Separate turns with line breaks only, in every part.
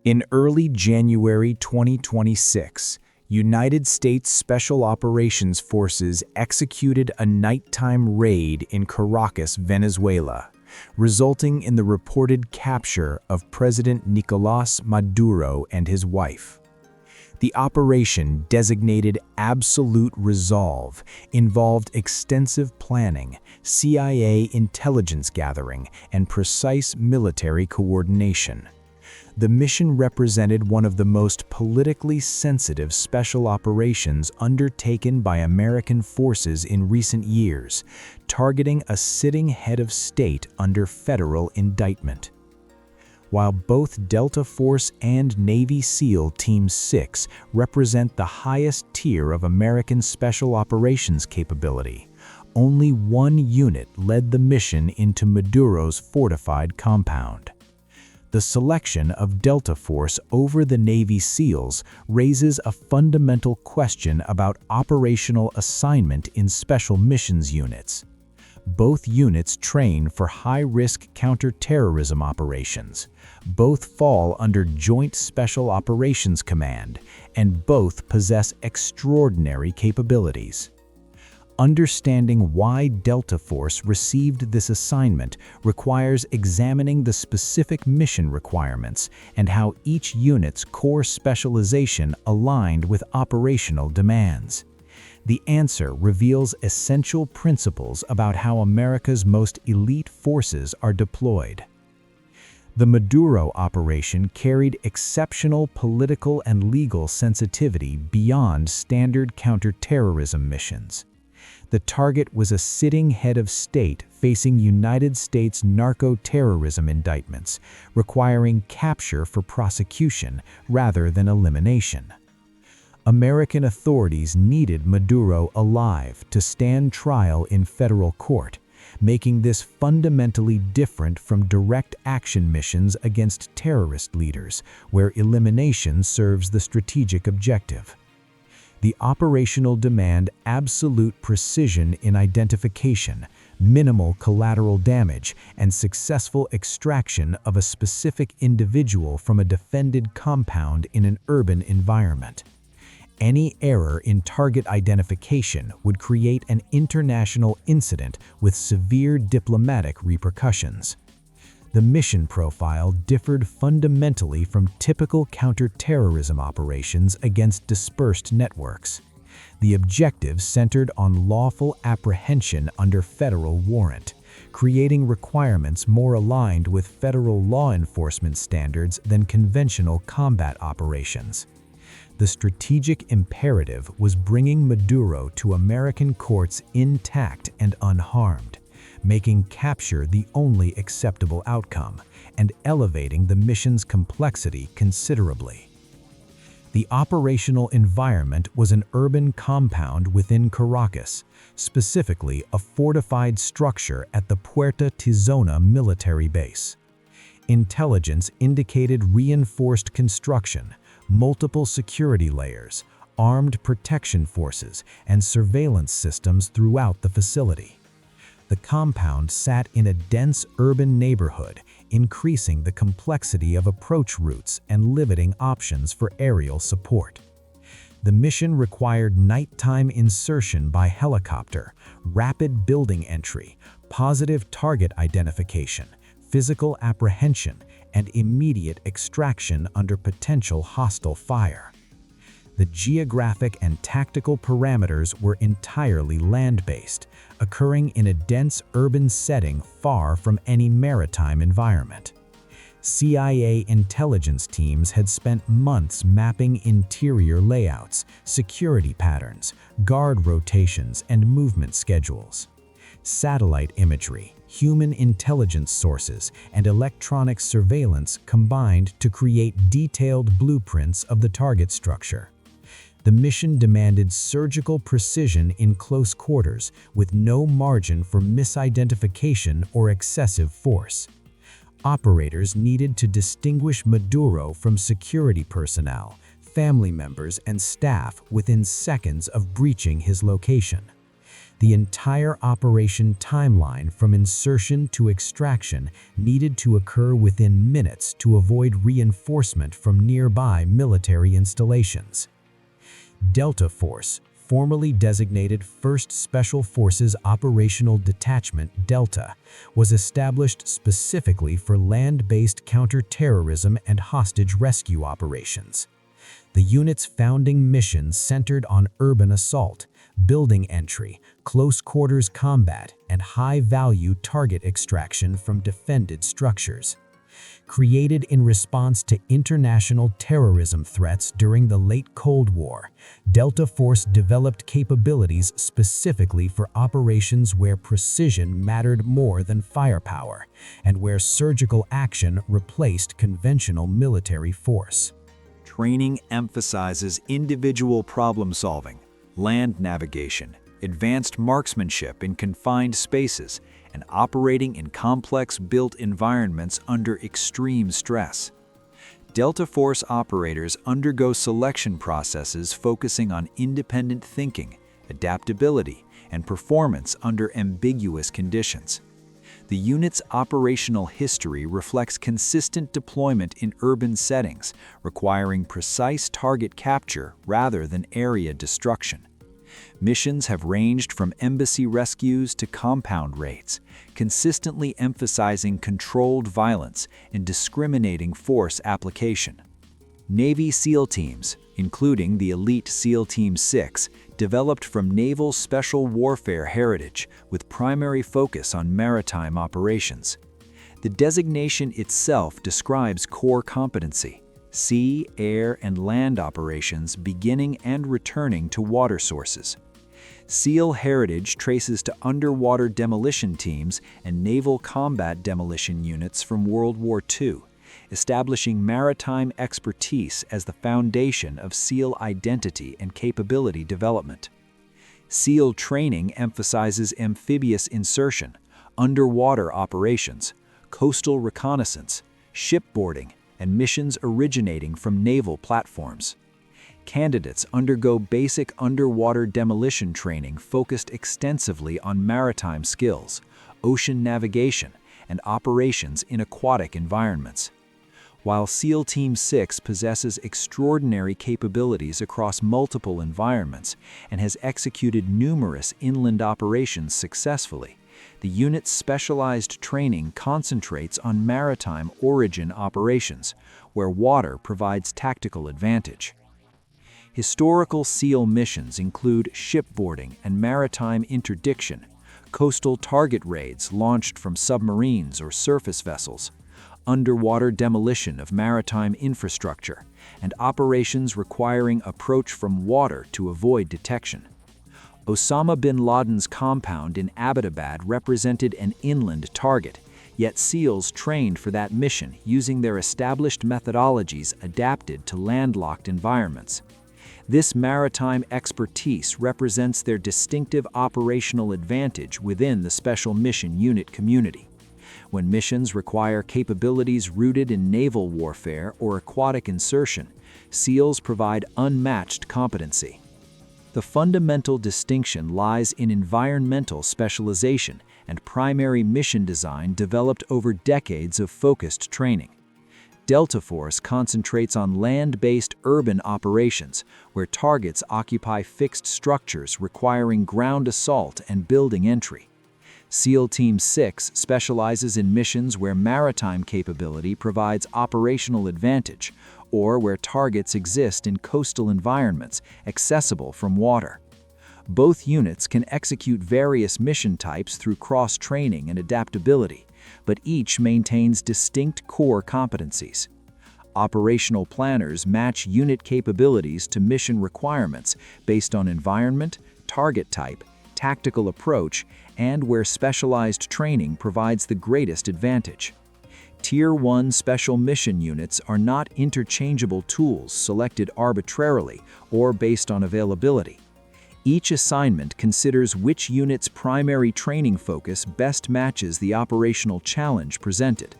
In early January 2026, United States Special Operations Forces executed a nighttime raid in Caracas, Venezuela, resulting in the reported capture of President Nicolás Maduro and his wife. The operation, designated Absolute Resolve, involved extensive planning, CIA intelligence gathering, and precise military coordination. The mission represented one of the most politically sensitive special operations undertaken by American forces in recent years, targeting a sitting head of state under federal indictment. While both Delta Force and Navy SEAL Team 6 represent the highest tier of American special operations capability, only one unit led the mission into Maduro's fortified compound. The selection of Delta Force over the Navy SEALs raises a fundamental question about operational assignment in special missions units. Both units train for high-risk counterterrorism operations. Both fall under Joint Special Operations Command, and both possess extraordinary capabilities. Understanding why Delta Force received this assignment requires examining the specific mission requirements and how each unit's core specialization aligned with operational demands. The answer reveals essential principles about how America's most elite forces are deployed. The Maduro operation carried exceptional political and legal sensitivity beyond standard counterterrorism missions. The target was a sitting head of state facing United States narco-terrorism indictments, requiring capture for prosecution rather than elimination. American authorities needed Maduro alive to stand trial in federal court, making this fundamentally different from direct action missions against terrorist leaders, where elimination serves the strategic objective. The operational demand absolute precision in identification, minimal collateral damage, and successful extraction of a specific individual from a defended compound in an urban environment. Any error in target identification would create an international incident with severe diplomatic repercussions. The mission profile differed fundamentally from typical counterterrorism operations against dispersed networks. The objective centered on lawful apprehension under federal warrant, creating requirements more aligned with federal law enforcement standards than conventional combat operations. The strategic imperative was bringing Maduro to American courts intact and unharmed, making capture the only acceptable outcome and elevating the mission's complexity considerably. The operational environment was an urban compound within Caracas, specifically a fortified structure at the Puerta Tizona military base. Intelligence indicated reinforced construction, multiple security layers, armed protection forces, and surveillance systems throughout the facility. The compound sat in a dense urban neighborhood, increasing the complexity of approach routes and limiting options for aerial support. The mission required nighttime insertion by helicopter, rapid building entry, positive target identification, physical apprehension, and immediate extraction under potential hostile fire. The geographic and tactical parameters were entirely land-based, occurring in a dense urban setting far from any maritime environment. CIA intelligence teams had spent months mapping interior layouts, security patterns, guard rotations, and movement schedules. Satellite imagery, human intelligence sources, and electronic surveillance combined to create detailed blueprints of the target structure. The mission demanded surgical precision in close quarters, with no margin for misidentification or excessive force. Operators needed to distinguish Maduro from security personnel, family members, and staff within seconds of breaching his location. The entire operation timeline from insertion to extraction needed to occur within minutes to avoid reinforcement from nearby military installations. Delta Force, formerly designated 1st Special Forces Operational Detachment Delta, was established specifically for land-based counter-terrorism and hostage rescue operations. The unit's founding mission centered on urban assault, building entry, close-quarters combat, and high-value target extraction from defended structures. Created in response to international terrorism threats during the late Cold War, Delta Force developed capabilities specifically for operations where precision mattered more than firepower, and where surgical action replaced conventional military force.
Training emphasizes individual problem-solving, land navigation, advanced marksmanship in confined spaces, and operating in complex built environments under extreme stress. Delta Force operators undergo selection processes focusing on independent thinking, adaptability, and performance under ambiguous conditions. The unit's operational history reflects consistent deployment in urban settings, requiring precise target capture rather than area destruction. Missions have ranged from embassy rescues to compound raids, consistently emphasizing controlled violence and discriminating force application. Navy SEAL teams, including the elite SEAL Team 6, developed from naval special warfare heritage with primary focus on maritime operations. The designation itself describes core competency: sea, air, and land operations beginning and returning to water sources. SEAL heritage traces to underwater demolition teams and naval combat demolition units from World War II, establishing maritime expertise as the foundation of SEAL identity and capability development. SEAL training emphasizes amphibious insertion, underwater operations, coastal reconnaissance, shipboarding, and missions originating from naval platforms. Candidates undergo basic underwater demolition training focused extensively on maritime skills, ocean navigation, and operations in aquatic environments. While SEAL Team 6 possesses extraordinary capabilities across multiple environments and has executed numerous inland operations successfully, the unit's specialized training concentrates on maritime origin operations, where water provides tactical advantage. Historical SEAL missions include shipboarding and maritime interdiction, coastal target raids launched from submarines or surface vessels, underwater demolition of maritime infrastructure, and operations requiring approach from water to avoid detection. Osama bin Laden's compound in Abbottabad represented an inland target, yet SEALs trained for that mission using their established methodologies adapted to landlocked environments. This maritime expertise represents their distinctive operational advantage within the Special Mission Unit community. When missions require capabilities rooted in naval warfare or aquatic insertion, SEALs provide unmatched competency. The fundamental distinction lies in environmental specialization and primary mission design developed over decades of focused training. Delta Force concentrates on land-based urban operations, where targets occupy fixed structures requiring ground assault and building entry. SEAL Team 6 specializes in missions where maritime capability provides operational advantage, or where targets exist in coastal environments accessible from water. Both units can execute various mission types through cross-training and adaptability, but each maintains distinct core competencies. Operational planners match unit capabilities to mission requirements based on environment, target type, tactical approach, and where specialized training provides the greatest advantage. Tier 1 special mission units are not interchangeable tools selected arbitrarily or based on availability. Each assignment considers which unit's primary training focus best matches the operational challenge presented.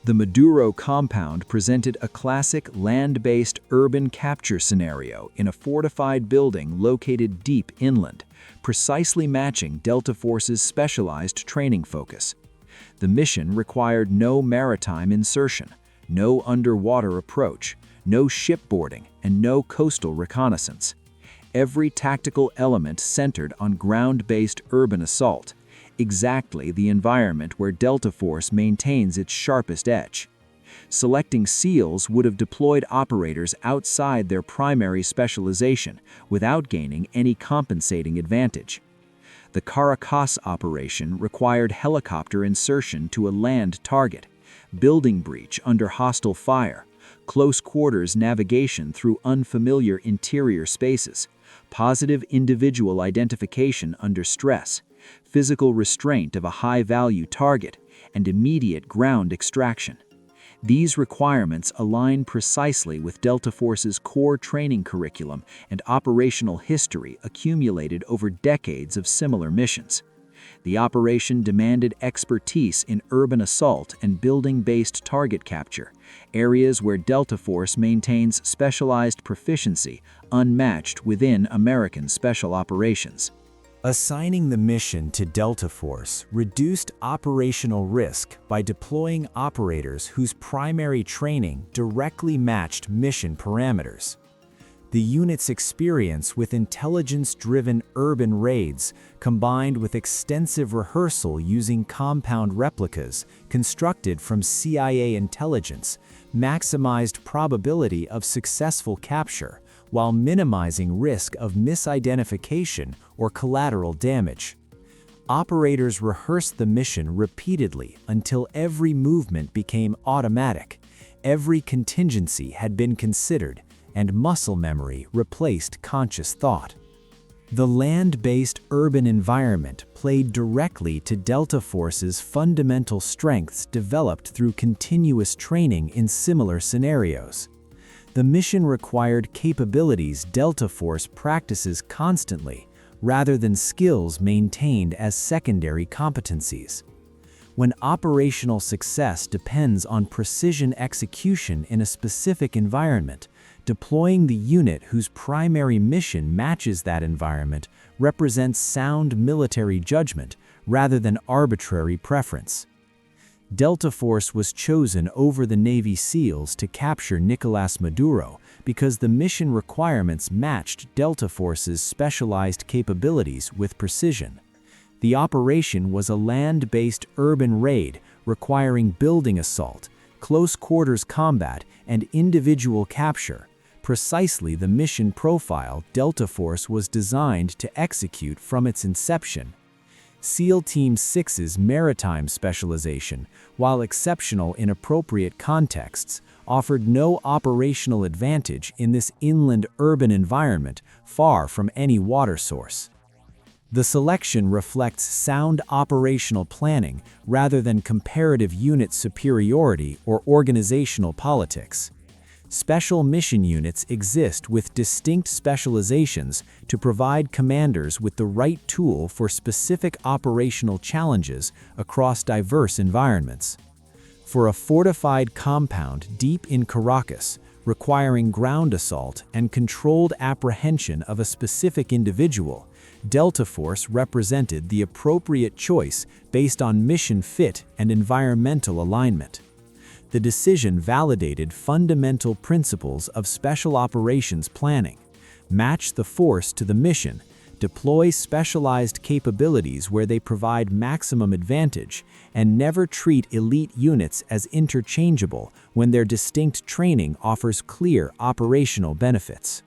The Maduro compound presented a classic land-based urban capture scenario in a fortified building located deep inland, precisely matching Delta Force's specialized training focus. The mission required no maritime insertion, no underwater approach, no shipboarding, and no coastal reconnaissance. Every tactical element centered on ground-based urban assault, exactly the environment where Delta Force maintains its sharpest edge. Selecting SEALs would have deployed operators outside their primary specialization without gaining any compensating advantage. The Caracas operation required helicopter insertion to a land target, building breach under hostile fire, close quarters navigation through unfamiliar interior spaces, positive individual identification under stress, physical restraint of a high-value target, and immediate ground extraction. These requirements align precisely with Delta Force's core training curriculum and operational history accumulated over decades of similar missions. The operation demanded expertise in urban assault and building-based target capture, areas where Delta Force maintains specialized proficiency unmatched within American special operations.
Assigning the mission to Delta Force reduced operational risk by deploying operators whose primary training directly matched mission parameters. The unit's experience with intelligence-driven urban raids, combined with extensive rehearsal using compound replicas constructed from CIA intelligence, maximized probability of successful capture while minimizing risk of misidentification or collateral damage. Operators rehearsed the mission repeatedly until every movement became automatic, every contingency had been considered, and muscle memory replaced conscious thought. The land-based urban environment played directly to Delta Force's fundamental strengths developed through continuous training in similar scenarios. The mission required capabilities Delta Force practices constantly, rather than skills maintained as secondary competencies. When operational success depends on precision execution in a specific environment, deploying the unit whose primary mission matches that environment represents sound military judgment rather than arbitrary preference. Delta Force was chosen over the Navy SEALs to capture Nicolás Maduro because the mission requirements matched Delta Force's specialized capabilities with precision. The operation was a land-based urban raid requiring building assault, close quarters combat, and individual capture, precisely the mission profile Delta Force was designed to execute from its inception. SEAL Team 6's maritime specialization, while exceptional in appropriate contexts, offered no operational advantage in this inland urban environment far from any water source. The selection reflects sound operational planning rather than comparative unit superiority or organizational politics. Special mission units exist with distinct specializations to provide commanders with the right tool for specific operational challenges across diverse environments. For a fortified compound deep in Caracas, requiring ground assault and controlled apprehension of a specific individual, Delta Force represented the appropriate choice based on mission fit and environmental alignment. The decision validated fundamental principles of special operations planning: match the force to the mission, deploy specialized capabilities where they provide maximum advantage, and never treat elite units as interchangeable when their distinct training offers clear operational benefits.